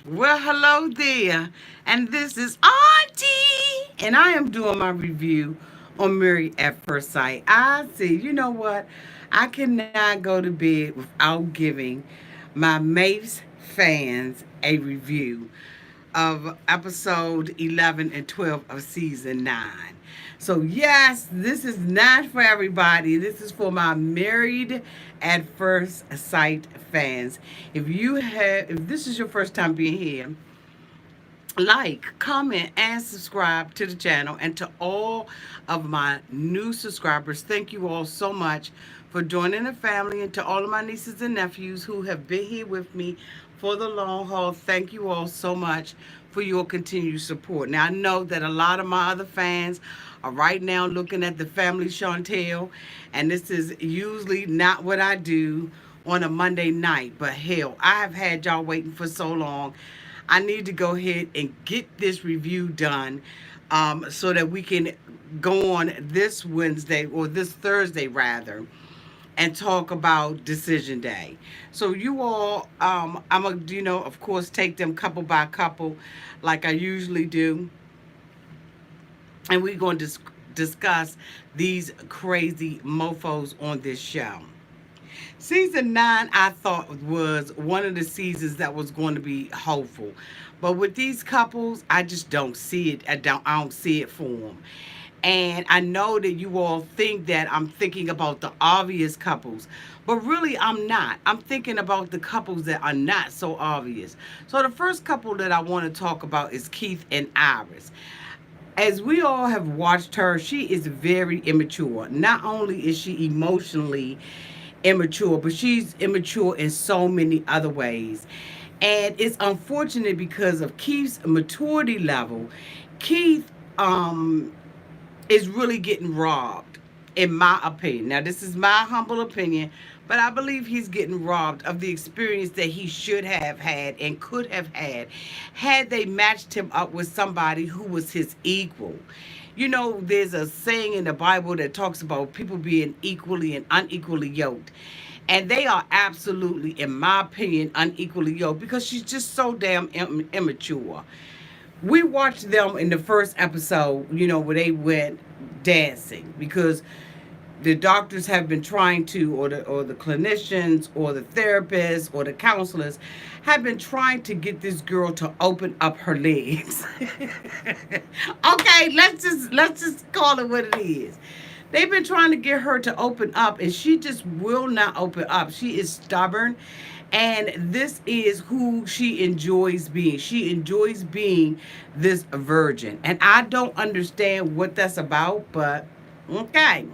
Well, hello there, and this is Auntie, and I am doing my review on Married at First Sight. I see, you know what? I cannot go to bed without giving my Mapes fans a review of episode 11 and 12 of season 9. So, yes, this is not for everybody. This is for my Married at First Sight fans. If this is your first time being here, like, comment, and subscribe to the channel. And to all of my new subscribers, thank you all so much for joining the family. And to all of my nieces and nephews who have been here with me for the long haul, thank you all so much for your continued support. Now, I know that a lot of my other fans are right now looking at the family Chantel, and this is usually not what I do on a Monday night, but hell, I have had y'all waiting for so long. I need to go ahead and get this review done so that we can go on this Wednesday, or this Thursday rather, and talk about Decision Day. So you all, I'm going to, of course, take them couple by couple like I usually do. And we're going to discuss these crazy mofos on this show. Season 9, I thought, was one of the seasons that was going to be hopeful. But with these couples, I just don't see it. I don't see it for them. And I know that you all think that I'm thinking about the obvious couples, but really I'm not. I'm thinking about the couples that are not so obvious. So the first couple that I want to talk about is Keith and Iris. As we all have watched her, she is very immature. Not only is she emotionally immature, but she's immature in so many other ways. And it's unfortunate because of Keith's maturity level. Keith is really getting robbed, in my opinion. Now, this is my humble opinion, but I believe he's getting robbed of the experience that he should have had and could have had they matched him up with somebody who was his equal. You know, there's a saying in the Bible that talks about people being equally and unequally yoked. And they are absolutely, in my opinion, unequally yoked because she's just so damn immature. We watched them in the first episode, where they went dancing because the doctors have been trying to, or the clinicians, or the therapists, or the counselors have been trying to get this girl to open up her legs. Okay, let's just call it what it is. They've been trying to get her to open up, and she just will not open up. She is stubborn, and this is who she enjoys being. She enjoys being this virgin, and I don't understand what that's about, but okay.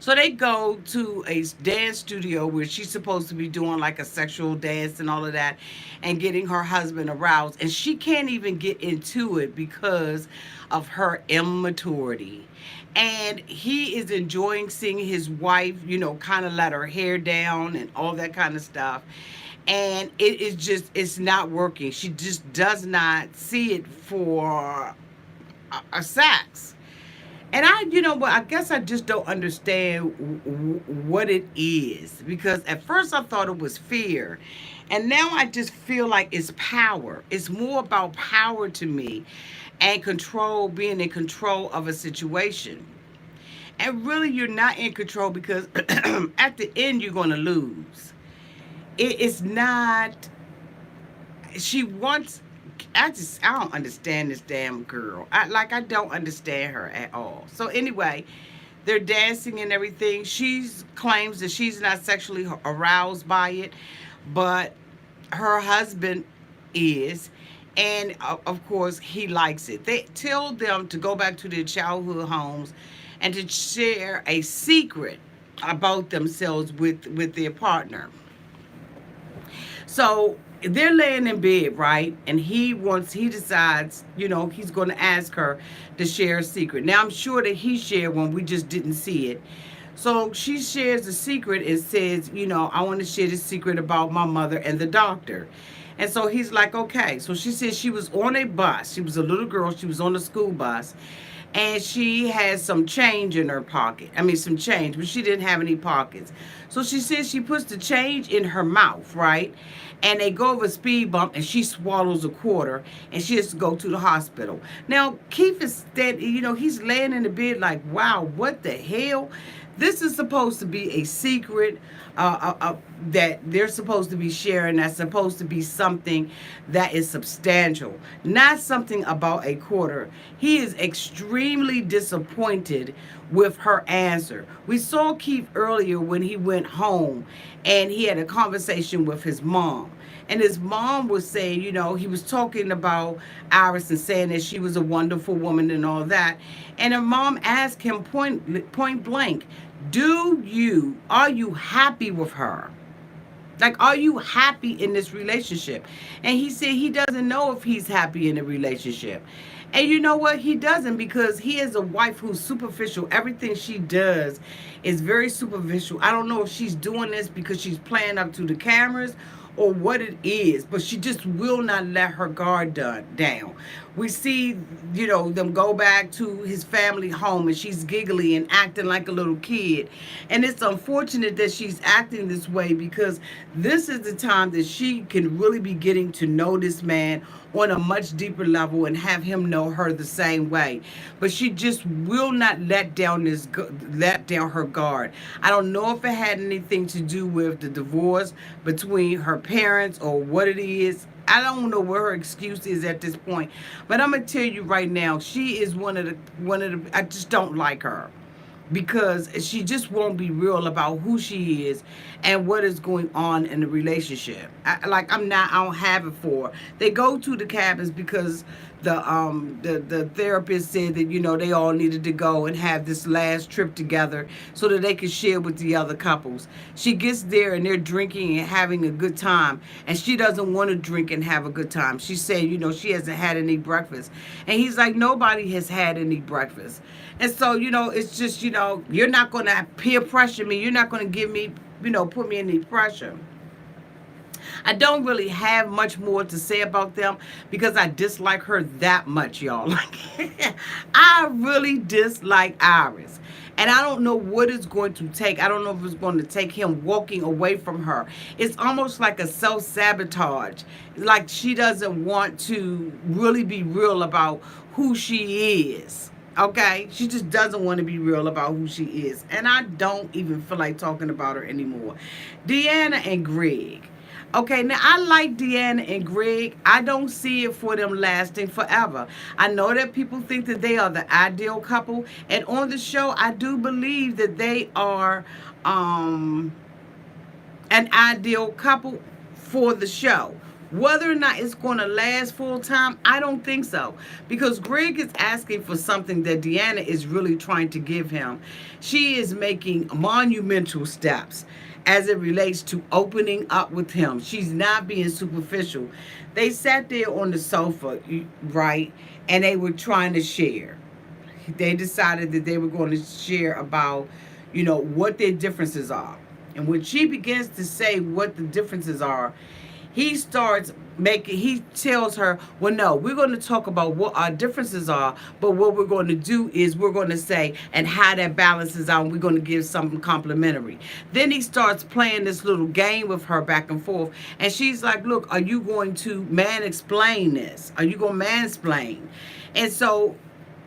So they go to a dance studio where she's supposed to be doing like a sexual dance and all of that and getting her husband aroused. And she can't even get into it because of her immaturity. And he is enjoying seeing his wife, kind of let her hair down and all that kind of stuff. And it is just, it's not working. She just does not see it for a sex. And I guess I just don't understand what it is, because at first I thought it was fear. And now I just feel like it's power. It's more about power to me, and control, being in control of a situation. And really, you're not in control because at the end, you're going to lose. It's not, she wants, I don't understand this damn girl. I don't understand her at all. So anyway, they're dancing and everything. She claims that she's not sexually aroused by it, but her husband is. And of course, he likes it. They tell them to go back to their childhood homes and to share a secret about themselves with their partner. So they're laying in bed, right? And he decides, he's going to ask her to share a secret. Now, I'm sure that he shared one, we just didn't see it. So she shares a secret and says, I want to share the secret about my mother and the doctor. And so he's like, okay. So she says she was on a bus. She was a little girl. She was on a school bus. and she had some change in her pocket. I mean, some change, but she didn't have any pockets. So she says she puts the change in her mouth, right? And they go over a speed bump, and she swallows a quarter, and she has to go to the hospital. Now, Keith is dead. He's laying in the bed like, wow, what the hell? This is supposed to be a secret that they're supposed to be sharing. That's supposed to be something that is substantial, not something about a quarter. He is extremely disappointed with her answer. We saw Keith earlier when he went home and he had a conversation with his mom. And his mom was saying, he was talking about Iris and saying that she was a wonderful woman and all that. And her mom asked him point blank, are you happy with her? Like, are you happy in this relationship? And he said he doesn't know if he's happy in a relationship. And you know what? He doesn't, because he has a wife who's superficial. Everything she does is very superficial. I don't know if she's doing this because she's playing up to the cameras or what it is, but she just will not let her guard down. We see, them go back to his family home, and she's giggly and acting like a little kid. And it's unfortunate that she's acting this way, because this is the time that she can really be getting to know this man on a much deeper level and have him know her the same way. But she just will not let down her guard. I don't know if it had anything to do with the divorce between her parents or what it is. I don't know what her excuse is at this point. But I'm gonna tell you right now, she is one of the I just don't like her, because she just won't be real about who she is and what is going on in the relationship. I don't have it for her. They go to the cabins because the therapist said that they all needed to go and have this last trip together so that they could share with the other couples. She gets there and they're drinking and having a good time, and she doesn't want to drink and have a good time. She said she hasn't had any breakfast, and he's like, nobody has had any breakfast. And so it's just you're not going to peer pressure me. You're not going to give me put me in any pressure. I don't really have much more to say about them because I dislike her that much, y'all. Like, I really dislike Iris. And I don't know what it's going to take. I don't know if it's going to take him walking away from her. It's almost like a self-sabotage. Like, she doesn't want to really be real about who she is. Okay? She just doesn't want to be real about who she is. And I don't even feel like talking about her anymore. Deanna and Greg. Okay, now I like Deanna and Greg. I don't see it for them lasting forever. I know that people think that they are the ideal couple. And on the show, I do believe that they are an ideal couple for the show. Whether or not it's going to last full time, I don't think so. Because Greg is asking for something that Deanna is really trying to give him. She is making monumental steps as it relates to opening up with him. She's not being superficial. They sat there on the sofa, right, and they were trying to share. They decided that they were going to share about, what their differences are. And when she begins to say what the differences are, he tells her, well, no, we're going to talk about what our differences are, but what we're going to do is we're going to say and how that balances out, and we're going to give something complimentary. Then he starts playing this little game with her back and forth, and she's like, look, are you going to explain this? Are you going to mansplain? And so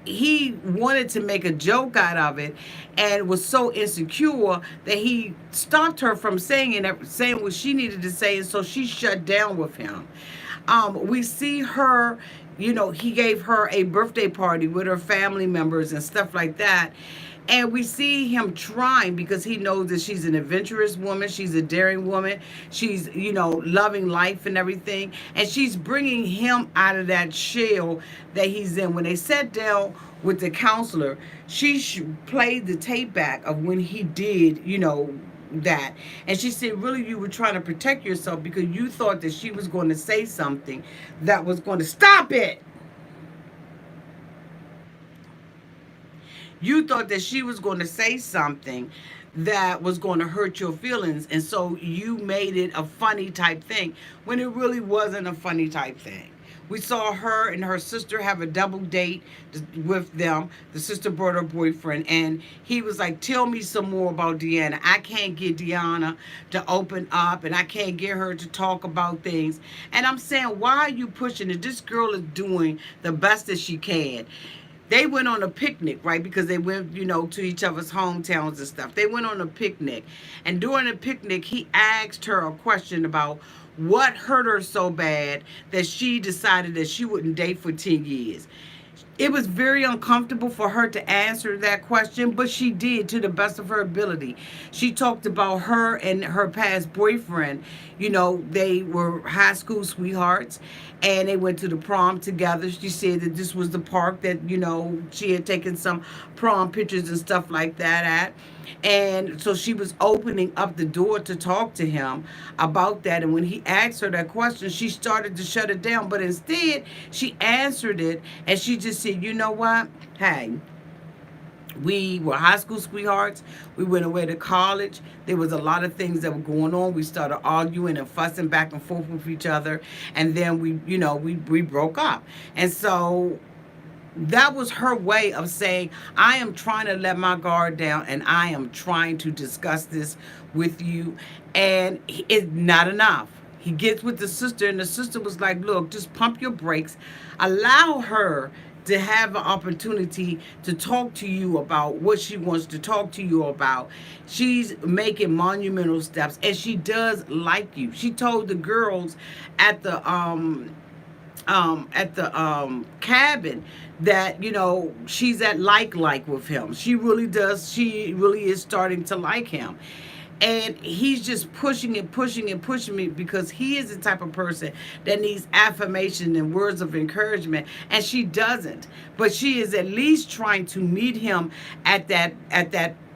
he wanted to make a joke out of it and was so insecure that he stopped her from saying what she needed to say, and so she shut down with him. We see her, he gave her a birthday party with her family members and stuff like that. And we see him trying, because he knows that she's an adventurous woman. She's a daring woman. She's, loving life and everything. And she's bringing him out of that shell that he's in. When they sat down with the counselor, she played the tape back of when he did, that. And she said, really, you were trying to protect yourself because you thought that she was going to say something that was going to stop it. You thought that she was going to say something that was going to hurt your feelings, and so you made it a funny type thing when it really wasn't a funny type thing. We saw her and her sister have a double date with them. The sister brought her boyfriend, and he was like, "Tell me some more about Deanna. I can't get Deanna to open up, and I can't get her to talk about things." And I'm saying, why are you pushing it? This girl is doing the best that she can. They went on a picnic, right? Because they went, to each other's hometowns and stuff. They went on a picnic. And during the picnic, he asked her a question about what hurt her so bad that she decided that she wouldn't date for 10 years. It was very uncomfortable for her to answer that question, but she did to the best of her ability. She talked about her and her past boyfriend. They were high school sweethearts and they went to the prom together. She said that this was the park that, she had taken some prom pictures and stuff like that at. And so she was opening up the door to talk to him about that. And when he asked her that question, she started to shut it down. But instead, she answered it and she just said, "You know what? Hey, we were high school sweethearts. We went away to college. There was a lot of things that were going on. We started arguing and fussing back and forth with each other. And then we broke up." And so that was her way of saying, "I am trying to let my guard down and I am trying to discuss this with you." And it's not enough. He gets with the sister, and the sister was like, "Look, just pump your brakes. Allow her to have an opportunity to talk to you about what she wants to talk to you about." She's making monumental steps, and she does like you. She told the girls at the cabin that she's at like with him. She really does. She really is starting to like him. And he's just pushing and pushing and pushing me because he is the type of person that needs affirmation and words of encouragement, and she doesn't. But she is at least trying to meet him at that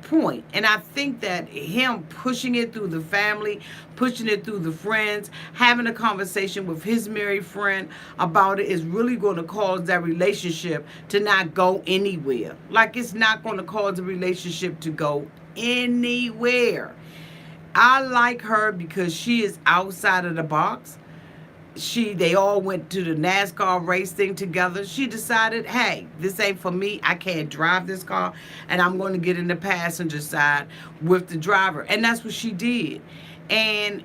point. And I think that him pushing it through the family, pushing it through the friends, having a conversation with his married friend about it is really going to cause that relationship to not go anywhere. Like, it's not going to cause the relationship to go anywhere. I like her because she is outside of the box. They all went to the NASCAR race thing together. She decided, hey, this ain't for me. I can't drive this car, and I'm going to get in the passenger side with the driver. And that's what she did. And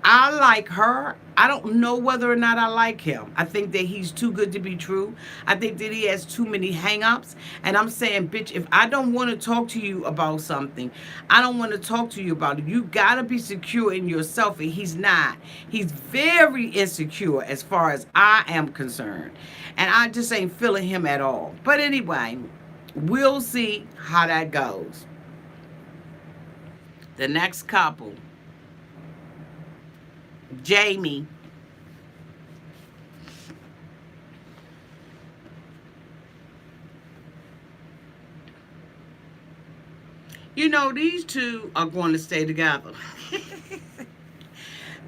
I like her. I don't know whether or not I like him. I think that he's too good to be true. I think that he has too many hang-ups. And I'm saying, bitch, if I don't want to talk to you about something, I don't want to talk to you about it. You got to be secure in yourself, and he's not. He's very insecure as far as I am concerned. And I just ain't feeling him at all. But anyway, we'll see how that goes. The next couple, Jamie. These two are going to stay together.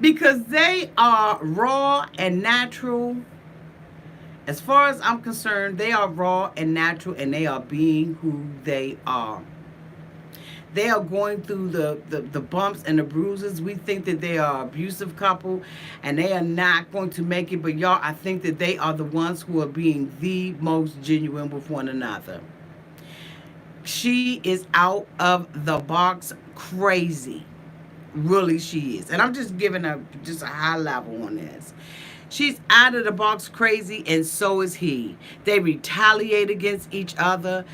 Because they are raw and natural. As far as I'm concerned, they are raw and natural, and they are being who they are. They are going through the bumps and the bruises. We think that they are an abusive couple and they are not going to make it. But y'all, I think that they are the ones who are being the most genuine with one another. She is out of the box crazy. Really, she is. And I'm just giving her just a high level on this. She's out of the box crazy, and so is he. They retaliate against each other.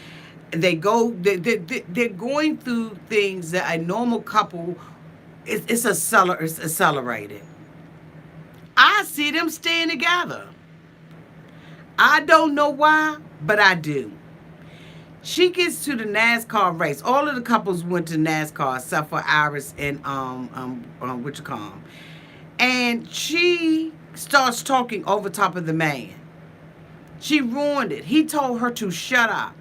They're going through things that a normal couple, it's accelerated. I see them staying together. I don't know why, but I do. She gets to the NASCAR race. All of the couples went to NASCAR except for Iris and what you call him. And she starts talking over top of the man. She ruined it. He told her to shut up.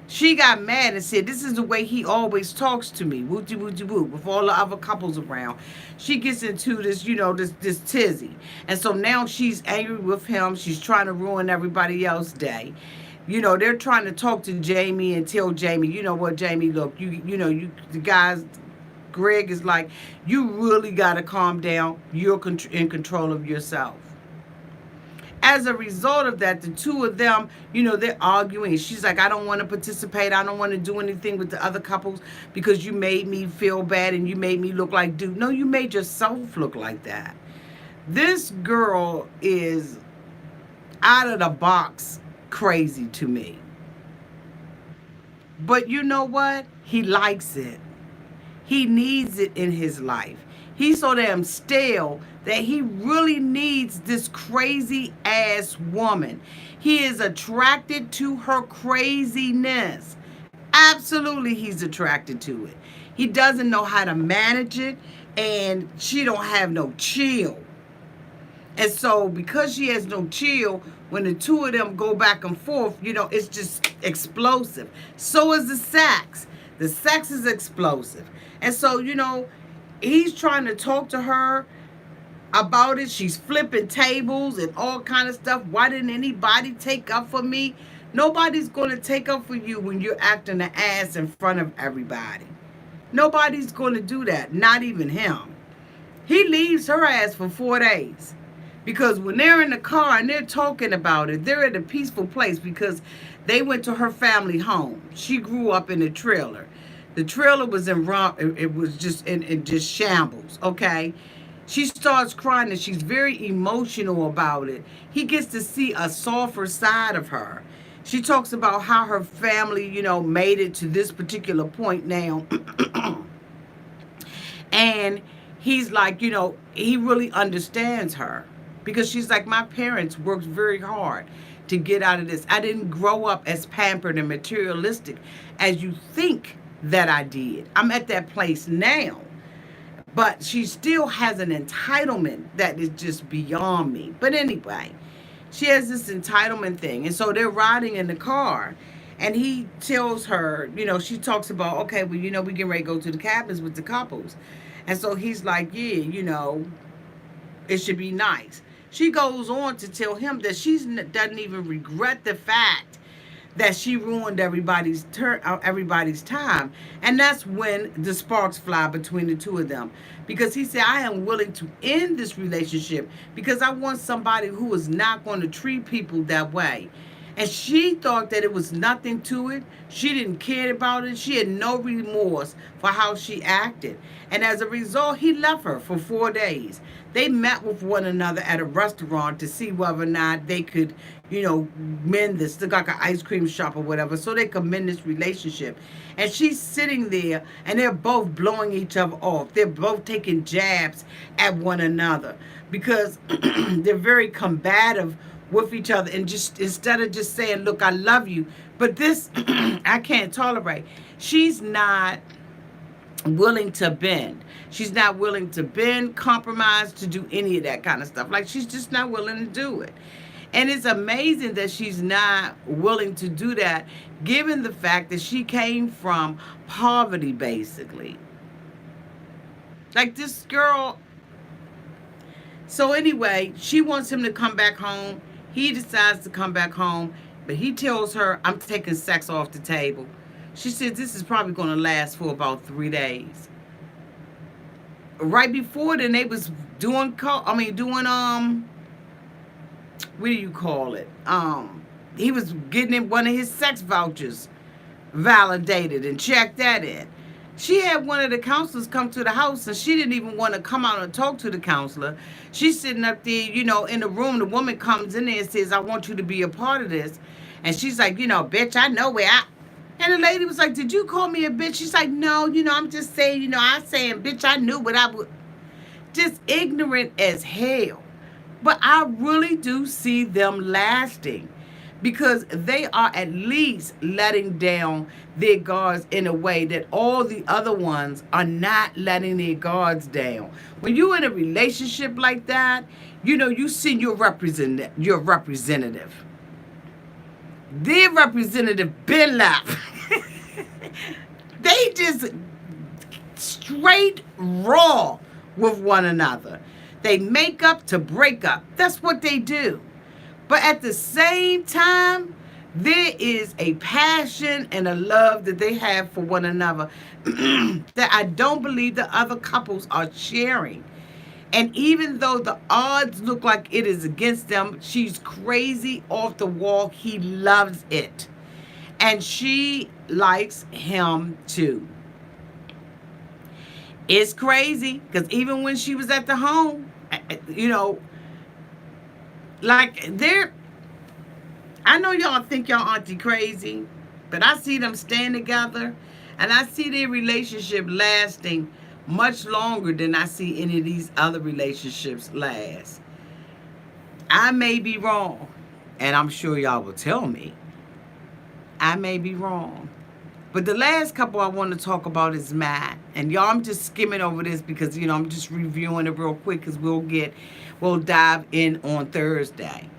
She got mad and said, "This is the way he always talks to me." Wooty wooty woo. With all the other couples around, she gets into this, this tizzy, and so now she's angry with him. She's trying to ruin everybody else's day. They're trying to talk to Jamie and tell Jamie, "You know what, Jamie? Look, the guys." Greg is like, "You really got to calm down. You're in control of yourself." As a result of that, the two of them, they're arguing. She's like, I don't want to participate. I don't want to do anything with the other couples because you made me feel bad and you made me look like dude. No, you made yourself look like that. This girl is out of the box crazy to me. But you know what? He likes it. He needs it in his life. He's so damn stale that he really needs this crazy ass woman. He is attracted to her craziness. Absolutely, he's attracted to it. He doesn't know how to manage it, and she don't have no chill. And so because she has no chill, when the two of them go back and forth, it's just explosive. So is the sex. The sex is explosive. And so, he's trying to talk to her about it. She's flipping tables and all kind of stuff. Why didn't anybody take up for me? Nobody's going to take up for you when you're acting an ass in front of everybody. Nobody's going to do that. Not even him. He leaves her ass for 4 days. Because when they're in the car and they're talking about it, they're at a peaceful place because they went to her family home. She grew up in a trailer. The trailer was it was just in just shambles, okay? She starts crying and she's very emotional about it. He gets to see a softer side of her. She talks about how her family, made it to this particular point now. And he's like, he really understands her. Because she's like, my parents worked very hard to get out of this. I didn't grow up as pampered and materialistic as you think that I did. I'm at that place now. But she still has an entitlement that is just beyond me. But anyway, she has this entitlement thing. And so they're riding in the car. And he tells her, she talks about, okay, well, we getting ready to go to the cabins with the couples. And so he's like, yeah, it should be nice. She goes on to tell him that she doesn't even regret the fact that she ruined everybody's time. And that's when the sparks fly between the two of them. Because he said, I am willing to end this relationship because I want somebody who is not going to treat people that way. And she thought that it was nothing to it. She didn't care about it. She had no remorse for how she acted. And as a result, he left her for 4 days. They met with one another at a restaurant to see whether or not they could, mend this, like an ice cream shop or whatever, so they could mend this relationship. And she's sitting there, and they're both blowing each other off. They're both taking jabs at one another because they're very combative with each other. And just instead of just saying, look, I love you, but this I can't tolerate. She's not willing to bend. She's not willing to bend, compromise, to do any of that kind of stuff. Like, she's just not willing to do it. And it's amazing that she's not willing to do that, given the fact that she came from poverty, basically. Like, this girl. So anyway, she wants him to come back home. He decides to come back home, but he tells her, I'm taking sex off the table. She said this is probably going to last for about 3 days. Right before then, they was doing, what do you call it? He was getting one of his sex vouchers validated and checked that in. She had one of the counselors come to the house, and she didn't even want to come out and talk to the counselor. She's sitting up there, in the room. The woman comes in there and says, I want you to be a part of this. And she's like, bitch, I know where I... And the lady was like, did you call me a bitch? She's like, no, I'm just saying, I'm saying, bitch, I knew what I would. Just ignorant as hell. But I really do see them lasting because they are at least letting down their guards in a way that all the other ones are not letting their guards down. When you're in a relationship like that, you send your representative. Their representative been left. They just straight raw with one another. They make up to break up. That's what they do. But at the same time, there is a passion and a love that they have for one another that I don't believe the other couples are sharing. And even though the odds look like it is against them, she's crazy off the wall. He loves it. And she likes him too. It's crazy because even when she was at the home, you know, like they're, I know y'all think y'all auntie crazy, but I see them stand together and I see their relationship lasting much longer than I see any of these other relationships last. I may be wrong, and I'm sure y'all will tell me. I may be wrong. But the last couple I want to talk about is Matt. And y'all, I'm just skimming over this because, I'm just reviewing it real quick because we'll dive in on Thursday.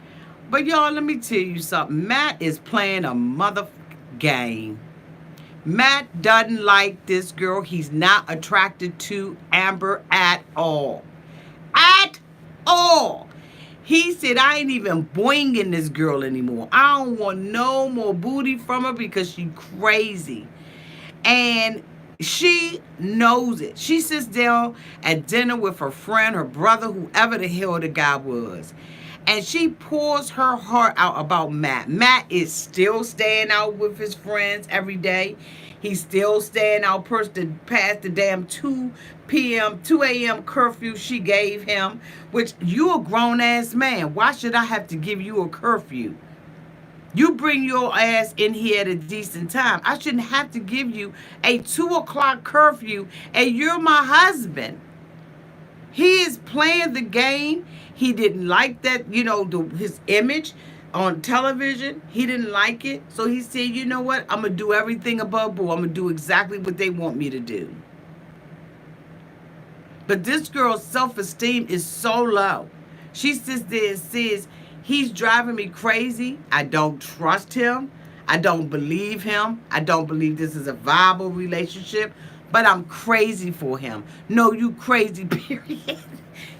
But y'all, let me tell you something. Matt is playing a mother game. Matt doesn't like this girl. He's not attracted to Amber at all. At all. He said, I ain't even boinging this girl anymore. I don't want no more booty from her because she crazy. And she knows it. She sits down at dinner with her friend, her brother, whoever the hell the guy was. And she pours her heart out about Matt. Matt is still staying out with his friends every day. He's still staying out past the damn 2 a.m. curfew she gave him, which you a grown-ass man. Why should I have to give you a curfew? You bring your ass in here at a decent time. I shouldn't have to give you a 2 o'clock curfew, and you're my husband. He is playing the game. He didn't like that, his image on television. He didn't like it. So he said, you know what? I'm going to do everything above board. I'm going to do exactly what they want me to do. But this girl's self-esteem is so low. She sits there and says, he's driving me crazy. I don't trust him. I don't believe him. I don't believe this is a viable relationship. But I'm crazy for him. No, you crazy, period.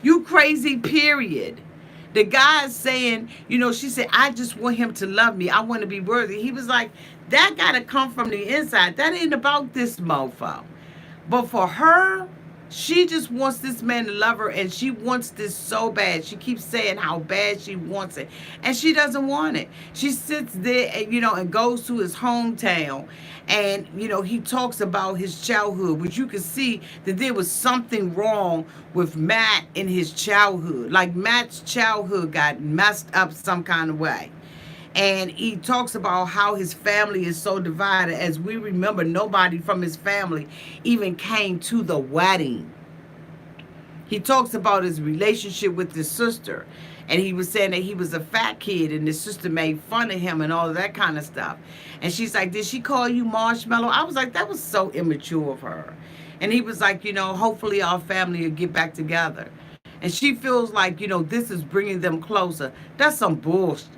You crazy, period. The guy is saying, she said, I just want him to love me. I want to be worthy. He was like, that got to come from the inside. That ain't about this mofo. But for her, she just wants this man to love her, and she wants this so bad. She keeps saying how bad she wants it, and she doesn't want it. She sits there and, and goes to his hometown, and, he talks about his childhood, which you can see that there was something wrong with Matt in his childhood. Like Matt's childhood got messed up some kind of way. And he talks about how his family is so divided. As we remember, nobody from his family even came to the wedding. He talks about his relationship with his sister. And he was saying that he was a fat kid and his sister made fun of him and all of that kind of stuff. And she's like, did she call you Marshmallow? I was like, that was so immature of her. And he was like, hopefully our family will get back together. And she feels like, this is bringing them closer. That's some bullshit.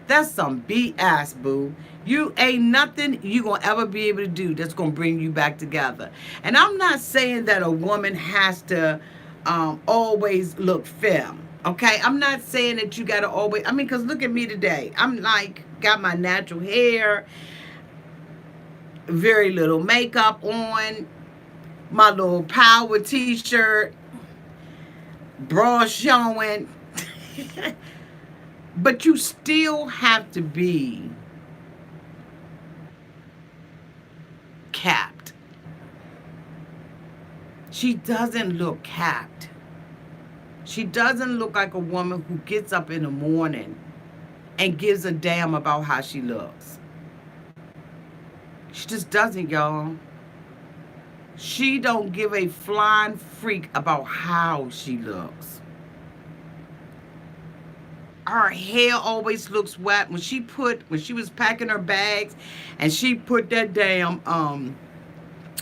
That's some BS, boo. You ain't nothing you gonna ever be able to do that's gonna bring you back together. And I'm not saying that a woman has to always look femme. Okay, I'm not saying that you gotta always. Because look at me today. I'm like got my natural hair, very little makeup on, my little power T-shirt, bra showing. But you still have to be capped. She doesn't look capped. She doesn't look like a woman who gets up in the morning and gives a damn about how she looks. She just doesn't, y'all. She don't give a flying freak about how she looks. Her hair always looks wet. When she was packing her bags and she put that damn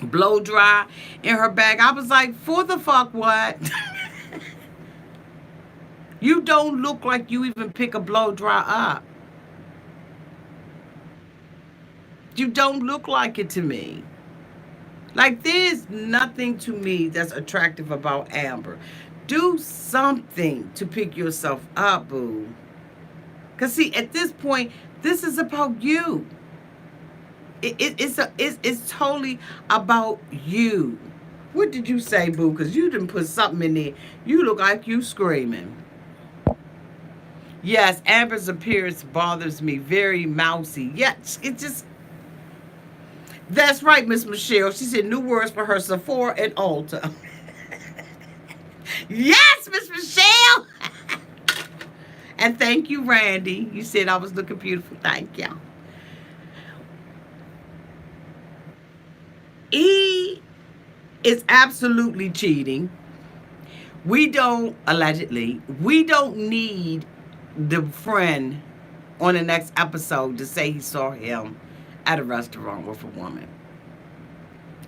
blow dry in her bag, I was like, for the fuck what? You don't look like you even pick a blow dry up. You don't look like it to me. Like, there's nothing to me that's attractive about Amber. Do something to pick yourself up, boo. Because, see, at this point, this is about you. It's totally about you. What did you say, boo? Because you didn't put something in there. You look like you screaming. Yes, Amber's appearance bothers me. Very mousy. Yes, it just... That's right, Miss Michelle. She said new words for her, Sephora and Ulta. Yes, Miss Michelle. And thank you, Randy. You said I was looking beautiful. Thank you. He is absolutely cheating. Allegedly, we don't need the friend on the next episode to say he saw him at a restaurant with a woman.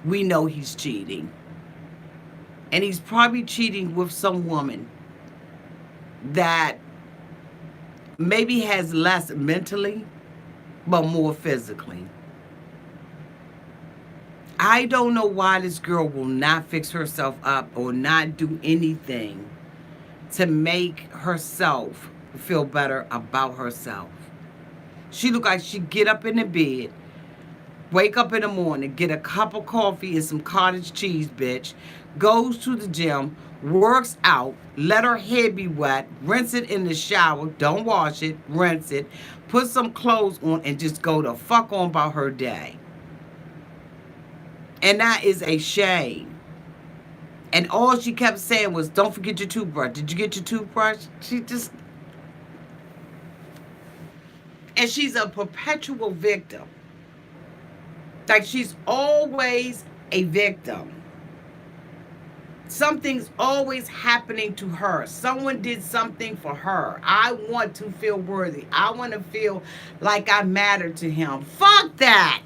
We know he's cheating. And he's probably cheating with some woman that maybe has less mentally, but more physically. I don't know why this girl will not fix herself up or not do anything to make herself feel better about herself. She look like she get up in the bed, wake up in the morning, get a cup of coffee and some cottage cheese, bitch, goes to the gym, works out, let her hair be wet, rinse it in the shower, don't wash it, rinse it, put some clothes on, and just go the fuck on about her day. And that is a shame. And all she kept saying was, don't forget your toothbrush. Did you get your toothbrush? And she's a perpetual victim. Like, she's always a victim. Something's always happening to her. Someone did something for her. I want to feel worthy. I want to feel like I matter to him. Fuck that.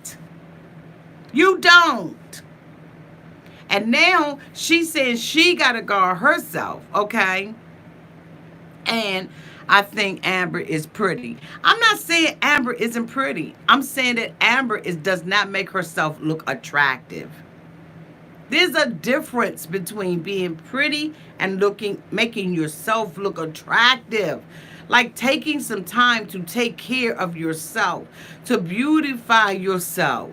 You don't. And now she's saying she got to guard herself, okay? And I think Amber is pretty. I'm not saying Amber isn't pretty. I'm saying that Amber does not make herself look attractive. There's a difference between being pretty and making yourself look attractive. Like taking some time to take care of yourself, to beautify yourself.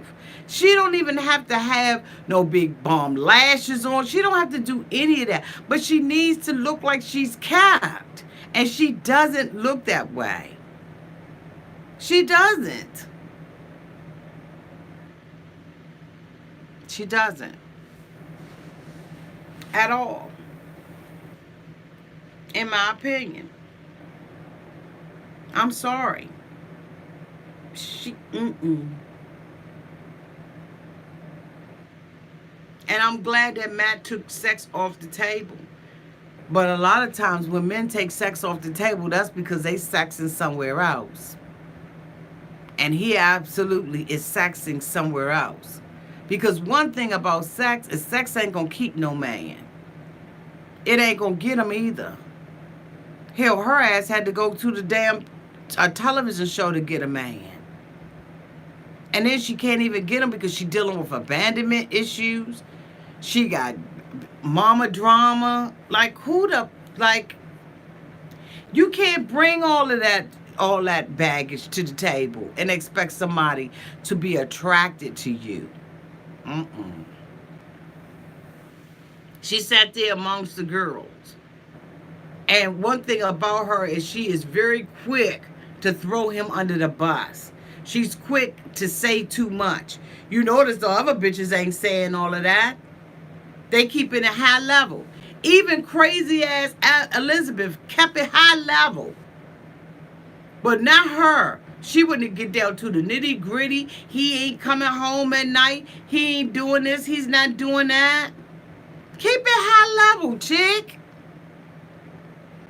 She don't even have to have no big bomb lashes on. She don't have to do any of that. But she needs to look like she's capped. And she doesn't look that way. She doesn't. She doesn't. At all. In my opinion. I'm sorry. And I'm glad that Matt took sex off the table. But a lot of times when men take sex off the table, that's because they sexing somewhere else. And he absolutely is sexing somewhere else. Because one thing about sex is sex ain't going to keep no man. It ain't going to get him either. Hell, her ass had to go to the damn television show to get a man. And then she can't even get him because she's dealing with abandonment issues. She got mama drama. Like, you can't bring all that baggage to the table and expect somebody to be attracted to you. She sat there amongst the girls. And one thing about her is she is very quick to throw him under the bus. She's quick to say too much. You notice the other bitches ain't saying all of that. They keep it at high level. Even crazy ass Elizabeth kept it high level. But not her. She wouldn't get down to the nitty gritty. He ain't coming home at night. He ain't doing this. He's not doing that. Keep it high level, chick.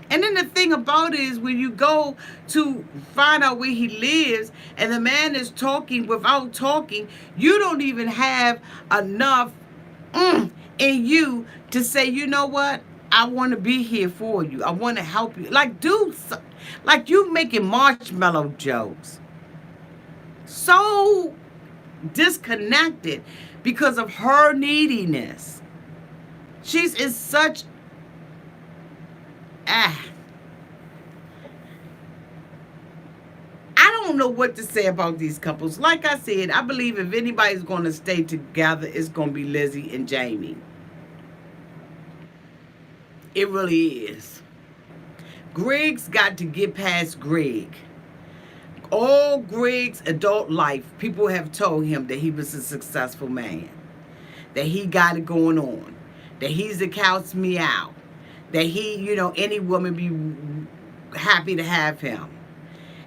And then the thing about it is when you go to find out where he lives and the man is talking without talking, you don't even have enough in you to say, you know what? I want to be here for you. I want to help you. Like, dude, like you making marshmallow jokes. So disconnected because of her neediness. She's in such... I don't know what to say about these couples. Like I said, I believe if anybody's going to stay together, it's going to be Lizzie and Jamie. It really is. Greg's got to get past Greg. All Greg's adult life, people have told him that he was a successful man, that he got it going on, that he's the couch meow, that he, any woman be happy to have him.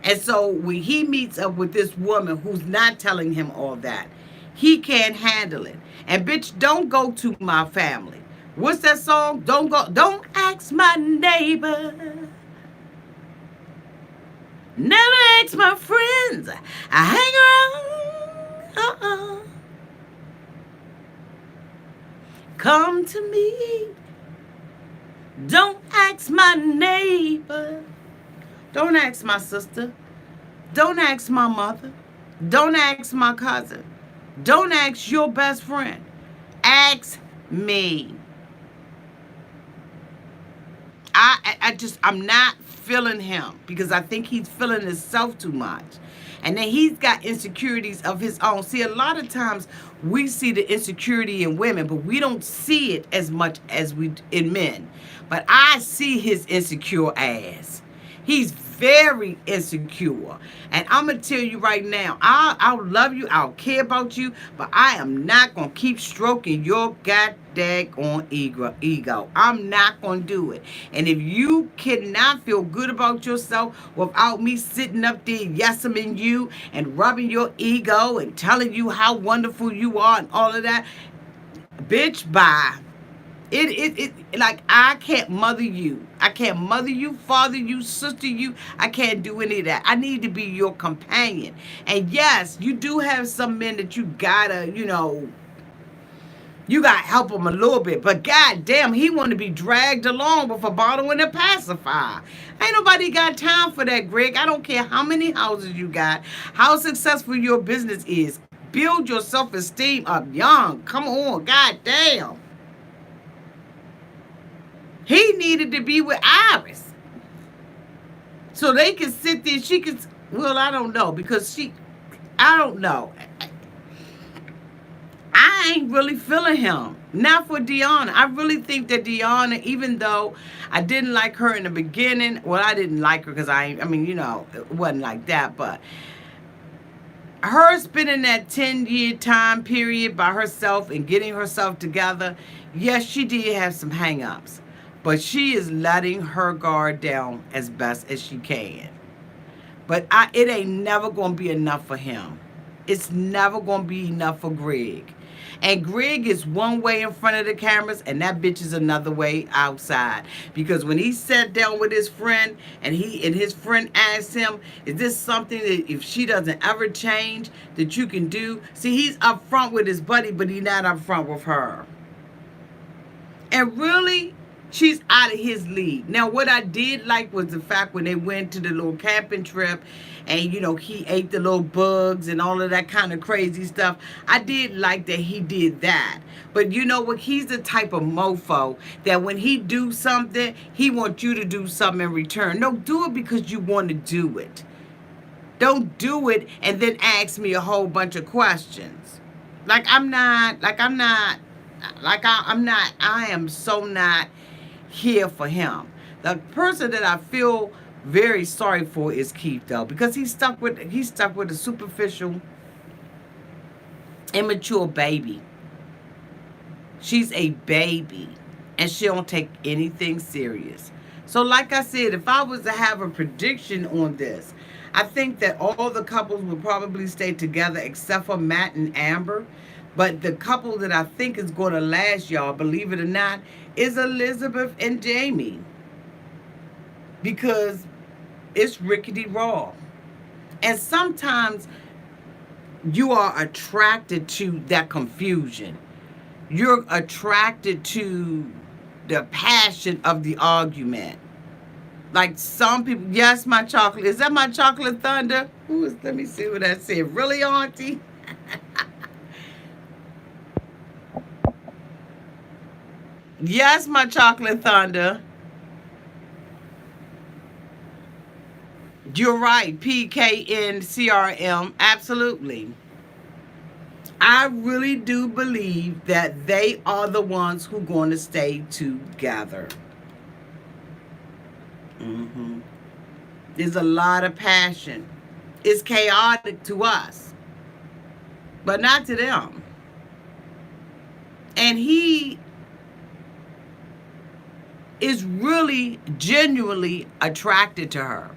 And so when he meets up with this woman who's not telling him all that, he can't handle it. And bitch, don't go to my family. What's that song? Don't ask my neighbor. Never ask my friends. I hang around. Come to me. Don't ask my neighbor. Don't ask my sister. Don't ask my mother. Don't ask my cousin. Don't ask your best friend. Ask me. I'm not feeling him because I think he's feeling himself too much. And then he's got insecurities of his own. See, a lot of times we see the insecurity in women, but we don't see it as much as we in men. But I see his insecure ass. He's very insecure. And I'm going to tell you right now, I'll love you, I'll care about you, but I am not going to keep stroking your goddamn ego. I'm not going to do it. And if you cannot feel good about yourself without me sitting up there yesing you and rubbing your ego and telling you how wonderful you are and all of that, bitch, bye. Like, I can't mother you. I can't mother you, father you, sister you. I can't do any of that. I need to be your companion. And yes, you do have some men that you gotta, you gotta help him a little bit. But goddamn, he want to be dragged along with a bottle and a pacifier. Ain't nobody got time for that, Greg. I don't care how many houses you got, how successful your business is. Build your self-esteem up young. Come on, goddamn. He needed to be with Iris. So they can sit there. She can, well, I don't know. Because I don't know. I ain't really feeling him. Not for Deanna. I really think that Deanna, even though I didn't like her in the beginning. Well, I didn't like her because it wasn't like that. But her spending that 10-year time period by herself and getting herself together. Yes, she did have some hang-ups. But she is letting her guard down as best as she can. But it ain't never going to be enough for him. It's never going to be enough for Greg. And Greg is one way in front of the cameras, and that bitch is another way outside. Because when he sat down with his friend, and his friend asked him, is this something that if she doesn't ever change, that you can do? See, he's up front with his buddy, but he's not up front with her. And really, she's out of his league. Now, what I did like was the fact when they went to the little camping trip and, he ate the little bugs and all of that kind of crazy stuff. I did like that he did that. But you know what? He's the type of mofo that when he do something, he wants you to do something in return. No, do it because you want to do it. Don't do it and then ask me a whole bunch of questions. I am so not here for him. The person that I feel very sorry for is Keith, though, because he's stuck with a superficial, immature baby. She's a baby, and she don't take anything serious. So, like I said, if I was to have a prediction on this, I think that all the couples would probably stay together except for Matt and Amber. But the couple that I think is going to last, y'all, believe it or not, is Elizabeth and Jamie. Because it's rickety raw. And sometimes you are attracted to that confusion. You're attracted to the passion of the argument. Like some people, yes, my chocolate. Is that my chocolate thunder? Let me see what that said. Really, Auntie? Yes, my chocolate thunder. You're right. PKNCRM. Absolutely. I really do believe that they are the ones who are going to stay together. Hmm. There's a lot of passion. It's chaotic to us, but not to them. And he is really genuinely attracted to her.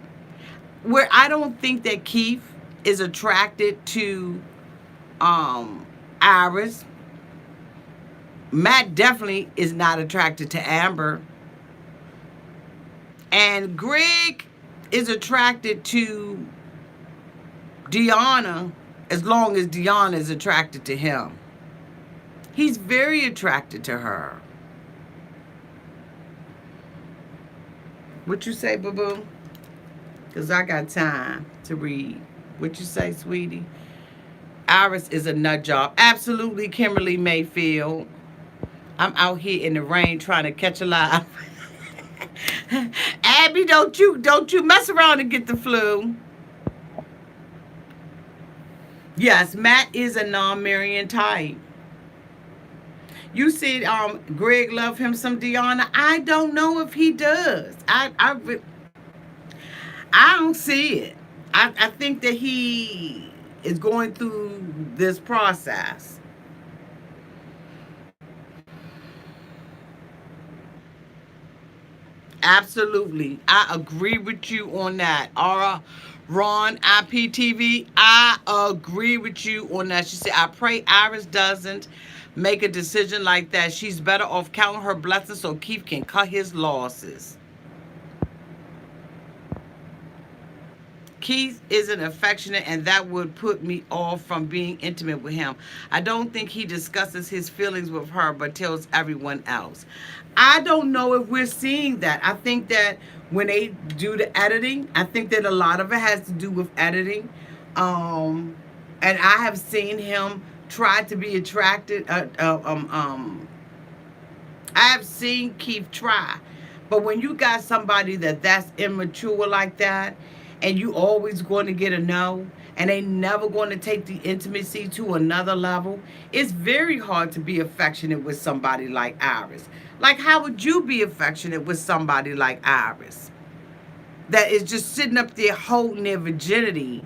Where I don't think that Keith is attracted to Iris. Matt definitely is not attracted to Amber. And Greg is attracted to Deanna as long as Deanna is attracted to him. He's very attracted to her. What you say, boo-boo? Because I got time to read. What you say, sweetie? Iris is a nut job. Absolutely, Kimberly Mayfield. I'm out here in the rain trying to catch a lie. Abby, don't you mess around and get the flu. Yes, Matt is a non-Marian type. You said Greg love him some Deanna. I don't know if he does. I don't see it. I think that he is going through this process. Absolutely. I agree with you on that. Aura, Ron, IPTV, I agree with you on that. She said, I pray Iris doesn't make a decision like that. She's better off counting her blessings so Keith can cut his losses. Keith isn't affectionate, and that would put me off from being intimate with him. I don't think he discusses his feelings with her, but tells everyone else. I don't know if we're seeing that. I think that when they do the editing, I think that a lot of it has to do with editing. And I have seen him try to be attracted. I have seen Keith try. But when you got somebody that's immature like that, and you always going to get a no, and they never going to take the intimacy to another level, it's very hard to be affectionate with somebody like Iris. Like, how would you be affectionate with somebody like Iris? That is just sitting up there holding their virginity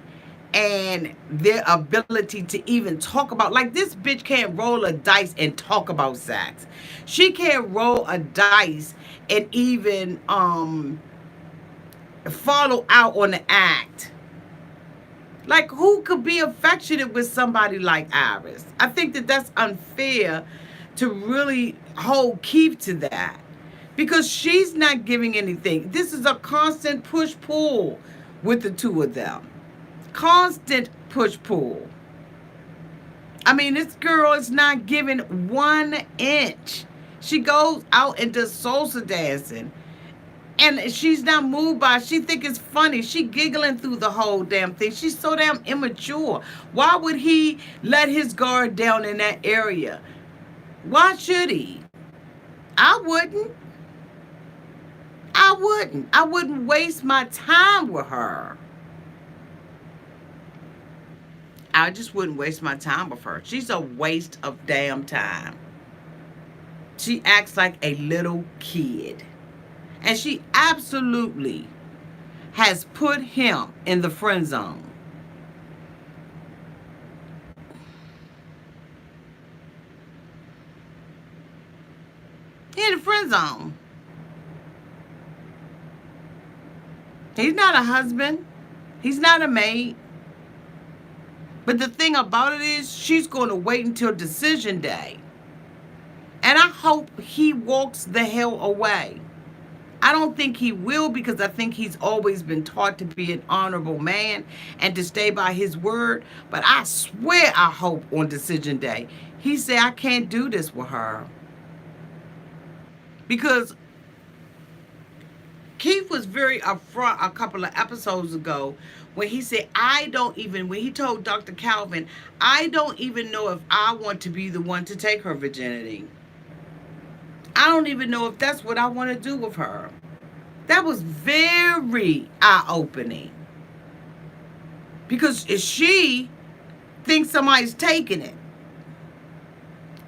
and their ability to even talk about, like, this bitch can't roll a dice and talk about sex. She can't roll a dice and even follow out on the act. Like, who could be affectionate with somebody like Iris? I think that that's unfair to really hold Keith to that, because she's not giving anything. This is a constant push-pull with the two of them. Constant push-pull. I mean, this girl is not giving 1 inch. She goes out and does salsa dancing, and she's not moved by it. She think it's funny. She giggling through the whole damn thing. She's so damn immature. Why would he let his guard down in that area? Why should he? I wouldn't. I wouldn't waste my time with her. I just wouldn't waste my time with her. She's a waste of damn time. She acts like a little kid. And she absolutely has put him in the friend zone. He in the friend zone. He's not a husband. He's not a mate. But the thing about it is, she's going to wait until decision day. And I hope he walks the hell away. I don't think he will, because I think he's always been taught to be an honorable man and to stay by his word. But I swear I hope on decision day he said, I can't do this with her. Because Keith was very upfront a couple of episodes ago when he said, when he told Dr. Calvin, I don't even know if I want to be the one to take her virginity. I don't even know if that's what I want to do with her. That was very eye-opening. Because she thinks somebody's taking it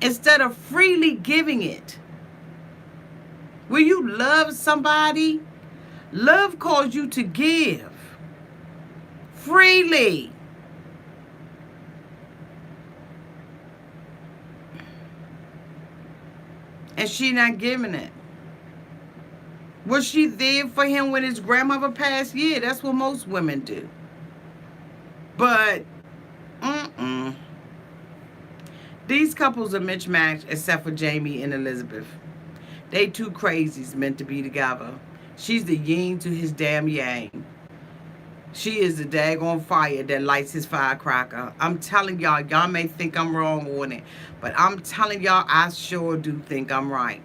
instead of freely giving it. When you love somebody, Love calls you to give freely. And she not giving it. Was she there for him when his grandmother passed? Yeah, that's what most women do. But, mm-mm. These couples are mismatched except for Jamie and Elizabeth. They two crazies meant to be together. She's the yin to his damn yang. She is the daggone fire that lights his firecracker. I'm telling y'all, y'all may think I'm wrong on it, but I'm telling y'all, I sure do think I'm right.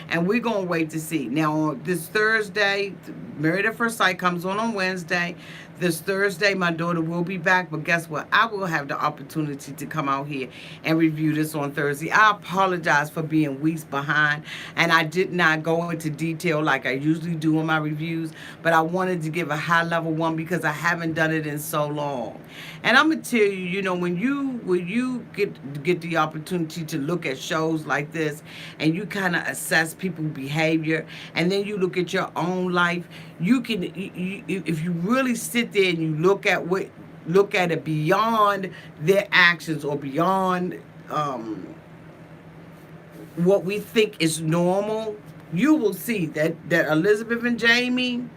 And we're going to wait to see. Now, this Thursday, Married at First Sight comes on Wednesday. This Thursday, my daughter will be back. But guess what? I will have the opportunity to come out here and review this on Thursday. I apologize for being weeks behind. And I did not go into detail like I usually do in my reviews. But I wanted to give a high-level one because I haven't done it in so long. And I'm going to tell you, you know, when you get the opportunity to look at shows like this and you kind of assess people's behavior and then you look at your own life, you can, if you really sit there and you look at it beyond their actions or beyond what we think is normal, you will see that Elizabeth and Jamie,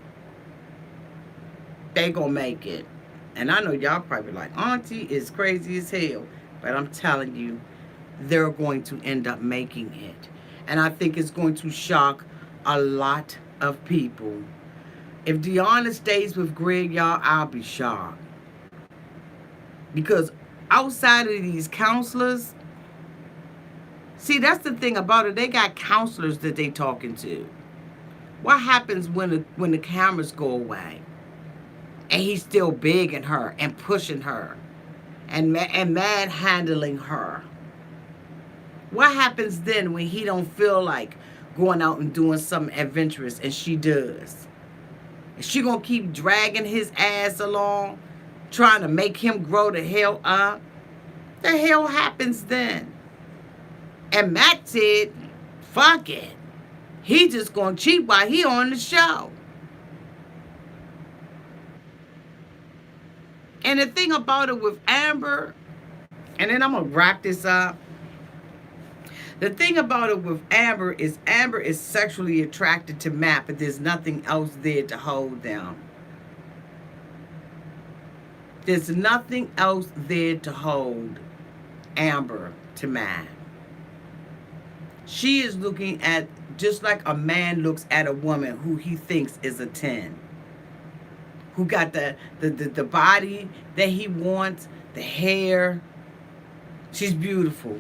they gonna make it. And I know y'all probably like, Auntie is crazy as hell. But I'm telling you, they're going to end up making it. And I think it's going to shock a lot of people. If Deanna stays with Greg, y'all, I'll be shocked. Because outside of these counselors, see, that's the thing about it. They got counselors that they talking to. What happens when the cameras go away? And he's still begging her and pushing her and manhandling her. What happens then when he don't feel like going out and doing something adventurous and she does? Is she going to keep dragging his ass along, trying to make him grow the hell up? The hell happens then? And Matt said, fuck it. He just going to cheat while he on the show. And the thing about it with Amber, and then I'm going to wrap this up. The thing about it with Amber is sexually attracted to Matt, but there's nothing else there to hold them. There's nothing else there to hold Amber to Matt. She is looking at, just like a man looks at a woman who he thinks is a 10. Who got the body that he wants, the hair. She's beautiful.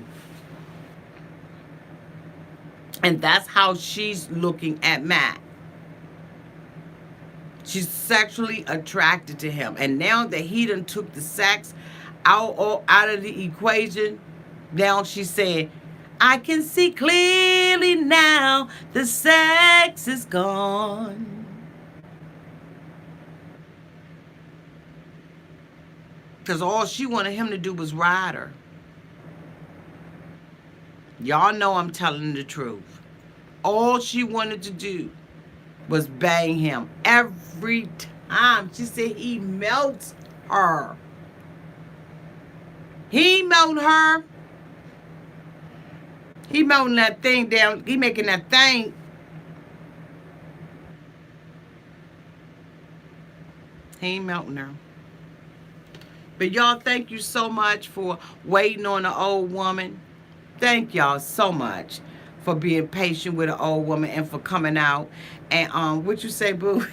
And that's how she's looking at Matt. She's sexually attracted to him. And now that he done took the sex out of the equation, now she's saying, I can see clearly now the sex is gone. Because all she wanted him to do was ride her. Y'all know I'm telling the truth. All she wanted to do was bang him every time. She said he melts her. He melting her. He melting that thing down. He making that thing. He ain't melting her. But y'all, thank you so much for waiting on the old woman. Thank y'all so much for being patient with an old woman and for coming out. And what you say, boo?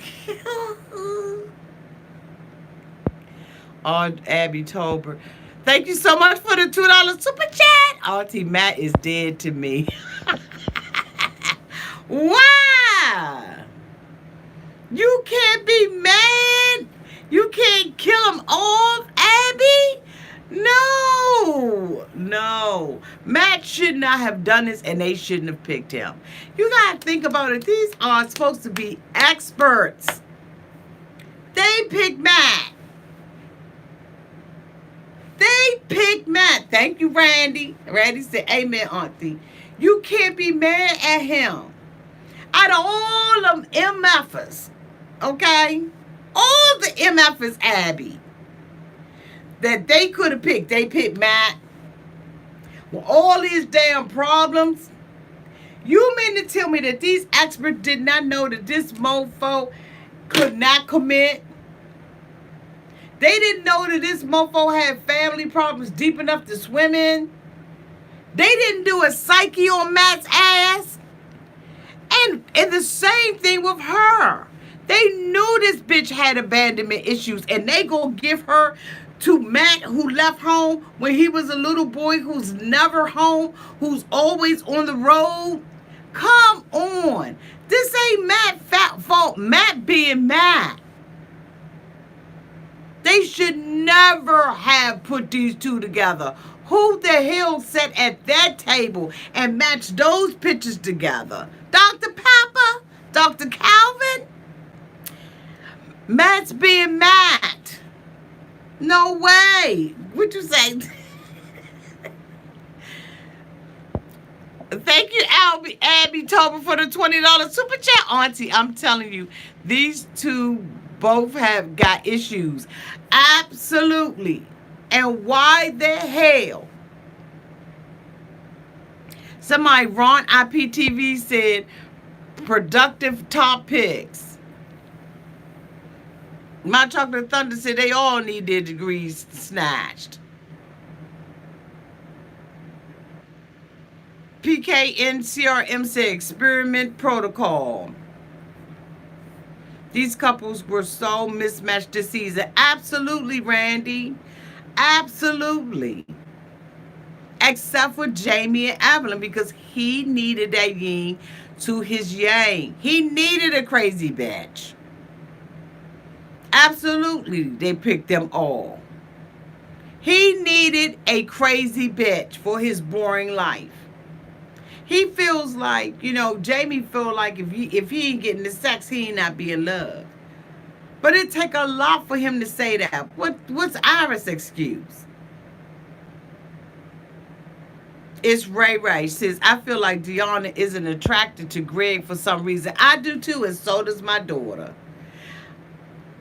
Oh, Abby Tober. Thank you so much for the $2 super chat. Auntie Matt is dead to me. Why? You can't be mad. You can't kill him off, Abby. No. Matt should not have done this, and they shouldn't have picked him. You gotta think about it. These are supposed to be experts. They picked Matt. Thank you, Randy. Randy said, amen, Auntie. You can't be mad at him. Out of all them MFers, okay? All the MFers, Abby, that they could have picked, they picked Matt. With all these damn problems, you mean to tell me that these experts did not know that this mofo could not commit? They didn't know that this mofo had family problems deep enough to swim in? They didn't do a psyche on Matt's ass? And the same thing with her. They knew this bitch had abandonment issues, and they go give her to Matt, who left home when he was a little boy, who's never home, who's always on the road. Come on. This ain't Matt's fault. Matt being Matt. They should never have put these two together. Who the hell sat at that table and matched those pictures together? Dr. Pepper? Dr. Calvin? Matt's being Matt. No way. What you say? Thank you, Abby Tober, for the $20 super chat. Auntie, I'm telling you, these two both have got issues. Absolutely. And why the hell? Somebody, Ron IPTV, said productive topics. My Chocolate Thunder said they all need their degrees snatched. PKNCRM said experiment protocol. These couples were so mismatched this season. Absolutely, Randy. Absolutely. Except for Jamie and Evelyn, because he needed that yin to his yang. He needed a crazy bitch. Absolutely, they picked them all. He needed a crazy bitch for his boring life. He feels like, Jamie feel like if he ain't getting the sex, he ain't not being loved. But it take a lot for him to say that. What's Iris' excuse? It's Ray Ray. She says, I feel like Deanna isn't attracted to Greg for some reason. I do too, and so does my daughter.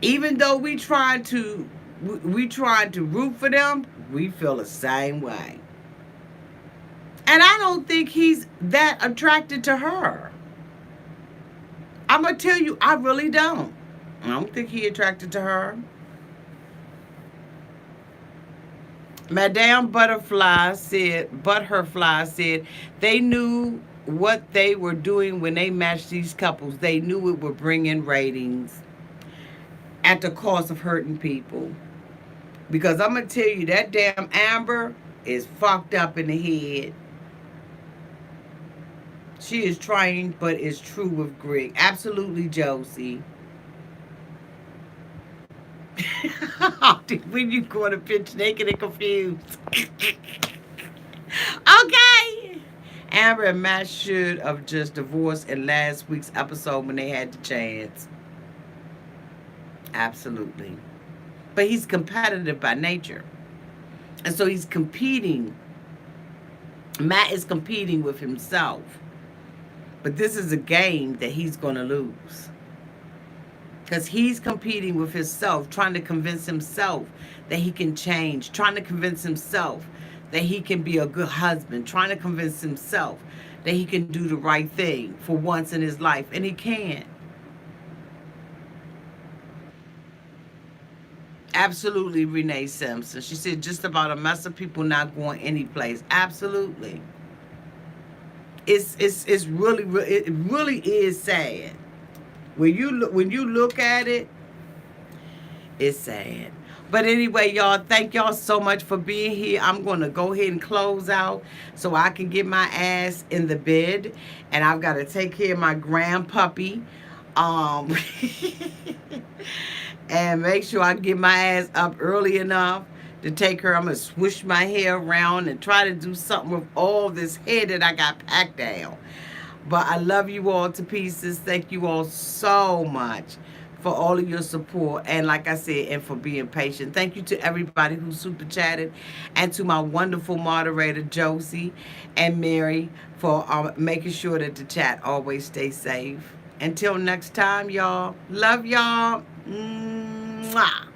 Even though we tried to root for them, we feel the same way. And I don't think he's that attracted to her. I'm going to tell you, I really don't. I don't think he attracted to her. Madame Butterfly said, they knew what they were doing when they matched these couples. They knew it would bring in ratings at the cost of hurting people. Because I'm going to tell you, that damn Amber is fucked up in the head. She is trying, but it's true with Greg. Absolutely, Josie. When you going to pitch naked and confused. Okay. Amber and Matt should have just divorced in last week's episode when they had the chance. Absolutely. But he's competitive by nature. And so he's competing. Matt is competing with himself. But this is a game that he's going to lose. Because he's competing with himself, trying to convince himself that he can change, trying to convince himself that he can be a good husband, trying to convince himself that he can do the right thing for once in his life. And he can't. Absolutely, Renee Simpson. She said just about a mess of people not going any place. Absolutely. It's really it really is sad. When you look at it, it's sad. But anyway, y'all, thank y'all so much for being here. I'm going to go ahead and close out so I can get my ass in the bed. And I've got to take care of my grandpuppy. And make sure I get my ass up early enough to take her. I'm going to swish my hair around and try to do something with all this hair that I got packed down. But I love you all to pieces. Thank you all so much for all of your support. And like I said, and for being patient. Thank you to everybody who super chatted, and to my wonderful moderator, Josie and Mary, for making sure that the chat always stays safe. Until next time, y'all. Love y'all. Mwah.